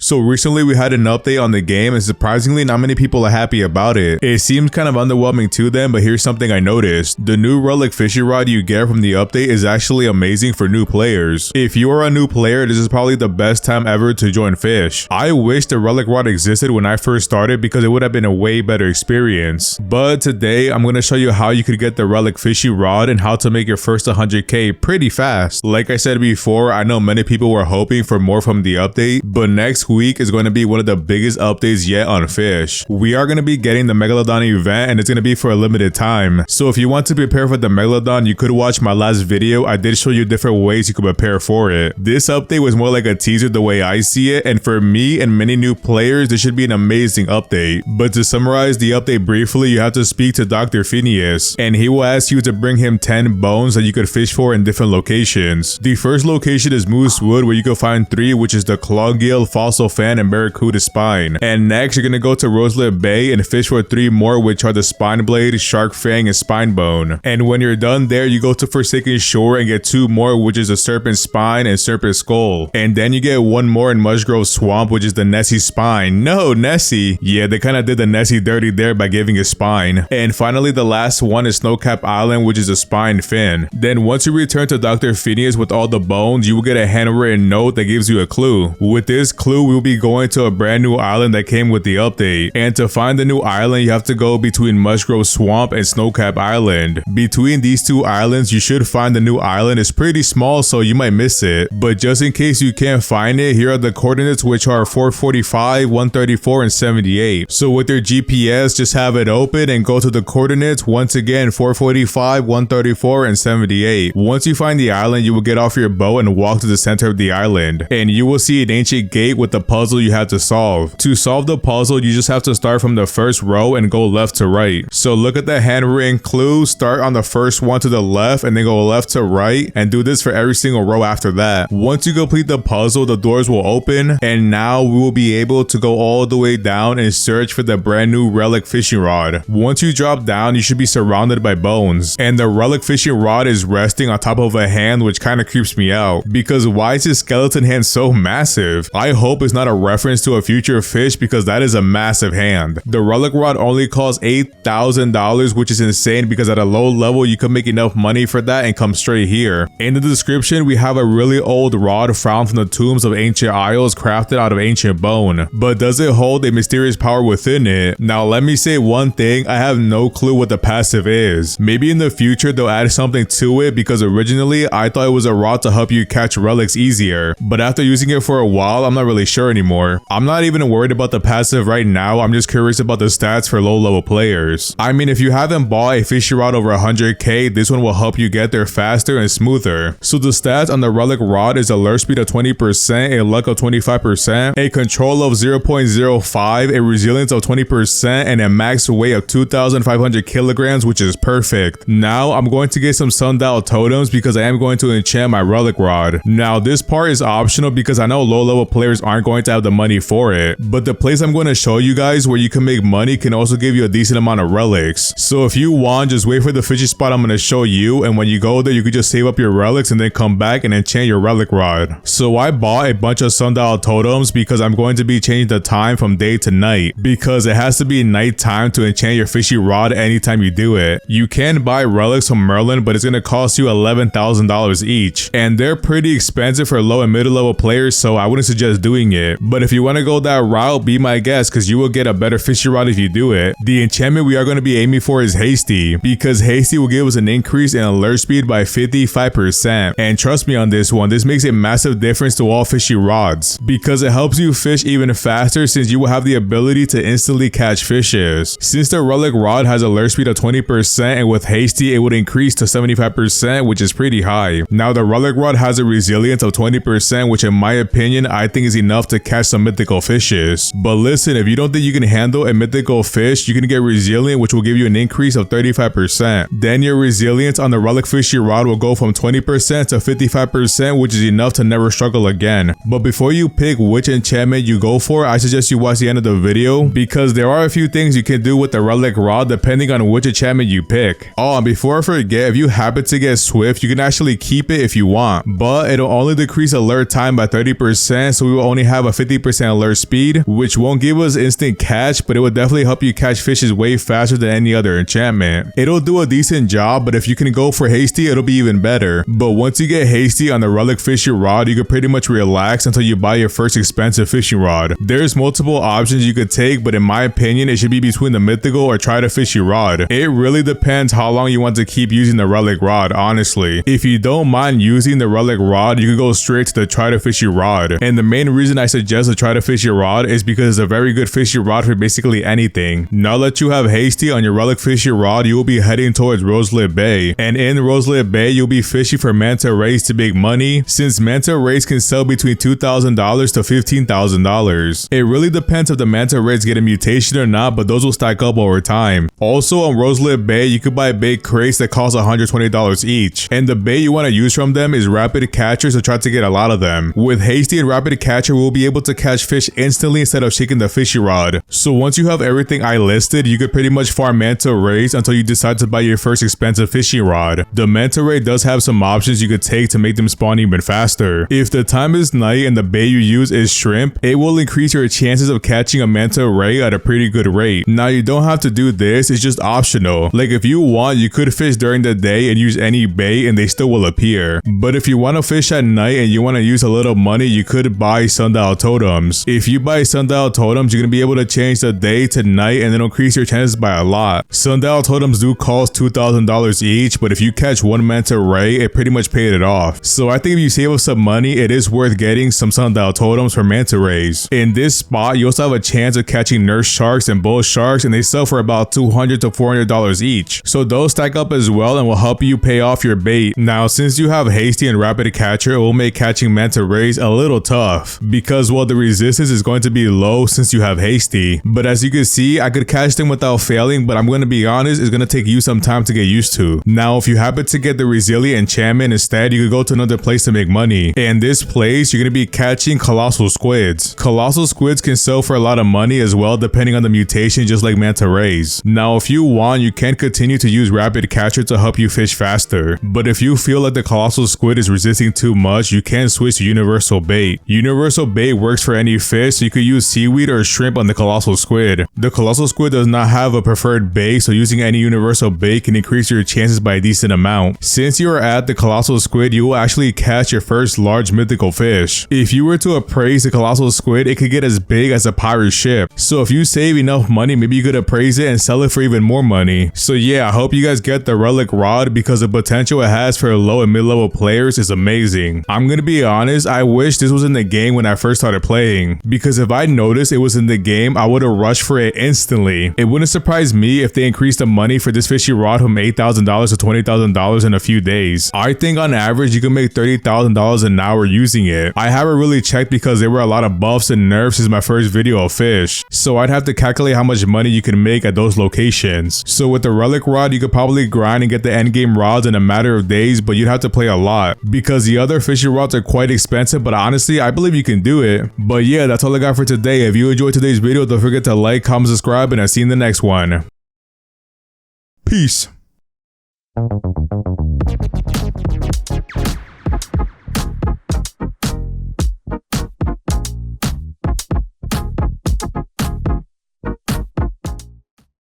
So recently we had an update on the game and surprisingly not many people are happy about it. It seems kind of underwhelming to them, but here's something I noticed. The new Relic fishing rod you get from the update is actually amazing for new players. If you are a new player, this is probably the best time ever to join Fisch. I wish the Relic rod existed when I first started because it would have been a way better experience. But today I'm going to show you how you could get the Relic fishing rod and how to make your first 100k pretty fast. Like I said before, I know many people were hoping for more from the update, but next week is going to be one of the biggest updates yet on Fisch. We are going to be getting the Megalodon event and it's going to be for a limited time. So if you want to prepare for the Megalodon, you could watch my last video. I did show you different ways you could prepare for it. This update was more like a teaser the way I see it, and for me and many new players, this should be an amazing update. But to summarize the update briefly, you have to speak to Dr. Phineas, and he will ask you to bring him 10 bones that you could fish for in different locations. The first location is Moose Wood, where you can find 3, which is the Clawgill, Fossil Fan, and Barracuda Spine. And next, you're gonna go to Roselip Bay and fish for 3 more, which are the Spine Blade, Shark Fang, and Spine Bone. And when you're done there, you go to Forsaken Shore and get 2 more, which is the Serpent Spine and Serpent Skull. And then you get 1 more in Mushgrove Swamp, which is the Nessie Spine. No, Nessie. Yeah, they kind of did the Nessie dirty there by giving a spine. And finally, the last one is Snowcap Island, which is a Spine Fin. Then once you return to Dr. Phineas with all the bones, you will get a handwritten note that gives you a clue. With this clue, we will be going to a brand new island that came with the update. And to find the new island, you have to go between Mushgrove Swamp and Snowcap Island. Between these 2 islands, you should find the new island. It's pretty small, so you might miss it. But just in case you can't find it, here are the coordinates, which are 445, 134, and 78. So with your GPS, just have it open and go to the coordinates. Once again, 445, 134, and 78. Once you find the island, you will get off your boat and walk to the center of the island. And you will see an ancient gate with the puzzle you have to solve. To solve the puzzle, you just have to start from the first row and go left to right. So look at the handwritten clue, start on the first one to the left and then go left to right, and do this for every single row after that. Once you complete the puzzle, the doors will open, and now we will be able to go all the way down and search for the brand new Relic fishing rod. Once you drop down, you should be surrounded by bones, and the Relic fishing rod is resting on top of a hand, which kind of creeps me out, because why is his skeleton hand so massive? I hope it's not a reference to a future fish, because that is a massive hand. The Relic rod only costs $8,000, which is insane because at a low level you can make enough money for that and come straight here. In the description, we have a really old rod found from the tombs of ancient isles crafted out of ancient bone. But does it hold a mysterious power within it? Now let me say one thing, I have no clue what the passive is. Maybe in the future they'll add something to it, because originally I thought it was a rod to help you catch relics easier. But after using it for a while, I'm not really sure anymore. I'm not even worried about the passive right now, I'm just curious about the stats for low level players. I mean, if you haven't bought a fishing rod over 100k, this one will help you get there faster and smoother. So the stats on the Relic rod is a lure speed of 20%, a luck of 25%, a control of 0.05, a resilience of 20%, and a max weight of 2,500 kilograms, which is perfect. Now I'm going to get some sundial totems because I am going to enchant my Relic rod. Now this part is optional because I know low level players aren't going to have the money for it, but the place I'm going to show you guys where you can make money can also give you a decent amount of relics. So if you want, just wait for the fishing spot I'm going to show you, and when you go there you could just save up your relics and then come back and enchant your Relic rod. So I bought a bunch of sundial totems because I'm going to be changing the time from day to night, because it has to be night time to enchant your fishing rod anytime you do it. You can buy relics from Merlin, but it's going to cost you $11,000 each, and they're pretty expensive for low and middle level players, so I wouldn't suggest doing it. But if you want to go that route, be my guest because you will get a better fishing rod if you do it. The enchantment we are going to be aiming for is Hasty, because Hasty will give us an increase in alert speed by 55%. And trust me on this one, this makes a massive difference to all fishing rods, because it helps you fish even faster since you will have the ability to instantly catch fishes. Since the Relic rod has alert speed of 20%, and with Hasty it would increase to 75%, which is pretty high. Now the Relic rod has a resilience of 20%, which in my opinion I think is enough to catch some mythical fishes. But listen, if you don't think you can handle a mythical fish, you can get resilient, which will give you an increase of 35%. Then your resilience on the Relic fishing rod will go from 20% to 55%, which is enough to never struggle again. But before you pick which enchantment you go for, I suggest you watch the end of the video, because there are a few things you can do with the Relic rod depending on which enchantment you pick. Oh, and before I forget, if you happen to get Swift, you can actually keep it if you want, but it'll only decrease alert time by 30%, so we will only have have a 50% alert speed, which won't give us instant catch, but it will definitely help you catch fishes way faster than any other enchantment. It'll do a decent job, but if you can go for hasty, it'll be even better. But once you get hasty on the Relic fishing rod, you can pretty much relax until you buy your first expensive fishing rod. There's multiple options you could take, but in my opinion, it should be between the mythical or try to fishy rod. It really depends how long you want to keep using the Relic rod, honestly. If you don't mind using the Relic rod, you can go straight to the try to fishy rod. And the main reason I suggest the try to fishy rod is because it's a very good fishing rod for basically anything. Now that you have hasty on your Relic fishing rod, you will be heading towards Roselit Bay. And in Roselit Bay, you'll be fishing for manta rays to make money, since manta rays can sell between $2,000 to $15,000. It really depends if the manta rays get a mutation or not, but those will stack up over time. Also on Roselit Bay, you could buy bait crates that cost $120 each, and the bait you want to use from them is rapid catcher, so try to get a lot of them. With hasty and rapid catcher, we'll be able to catch fish instantly instead of shaking the fishy rod. So once you have everything I listed, you could pretty much farm manta rays until you decide to buy your first expensive fishing rod. The manta ray does have some options you could take to make them spawn even faster. If the time is night and the bait you use is shrimp, it will increase your chances of catching a manta ray at a pretty good rate. Now you don't have to do this, it's just optional. Like if you want, you could fish during the day and use any bait and they still will appear. But if you want to fish at night and you want to use a little money, you could buy sundial totems. If you buy sundial totems, you're going to be able to change the day to night and it'll increase your chances by a lot. Sundial totems do cost $2,000 each, but if you catch one manta ray, it pretty much paid it off. So I think if you save up some money, it is worth getting some sundial totems for manta rays. In this spot, you also have a chance of catching nurse sharks and bull sharks, and they sell for about $200 to $400 each. So those stack up as well and will help you pay off your bait. Now, since you have hasty and rapid catcher, it will make catching manta rays a little tough because, well, the resistance is going to be low since you have hasty. But as you can see, I could catch them without failing, but I'm going to be honest, it's going to take you some time to get used to. Now, if you happen to get the resilient enchantment instead, you could go to another place to make money. In this place, you're going to be catching colossal squids. Colossal squids can sell for a lot of money as well, depending on the mutation, just like manta rays. Now, if you want, you can continue to use rapid catcher to help you fish faster. But if you feel like the colossal squid is resisting too much, you can switch to universal bait. Universal bait works for any fish, so you could use seaweed or shrimp on the colossal squid. The colossal squid does not have a preferred bait, so using any universal bait can increase your chances by a decent amount. Since you are at the colossal squid, you will actually catch your first large mythical fish. If you were to appraise the colossal squid, it could get as big as a pirate ship. So if you save enough money, maybe you could appraise it and sell it for even more money. So yeah, I hope you guys get the Relic rod because the potential it has for low and mid-level players is amazing. I'm gonna be honest, I wish this was in the game when I first started playing, because if I noticed it was in the game, I would have rushed for it instantly. It wouldn't surprise me if they increased the money for this fishy rod from $8,000 to $20,000 in a few days. I think on average you can make $30,000 an hour using it. I haven't really checked because there were a lot of buffs and nerfs since my first video of Fisch, so I'd have to calculate how much money you can make at those locations. So with the Relic rod, you could probably grind and get the endgame rods in a matter of days, but you'd have to play a lot because the other fishing rods are quite expensive, but honestly, I believe you can do it. But yeah, that's all I got for today. If you enjoyed today's video, don't forget to like, comment, subscribe, and I'll see you in the next one. Peace.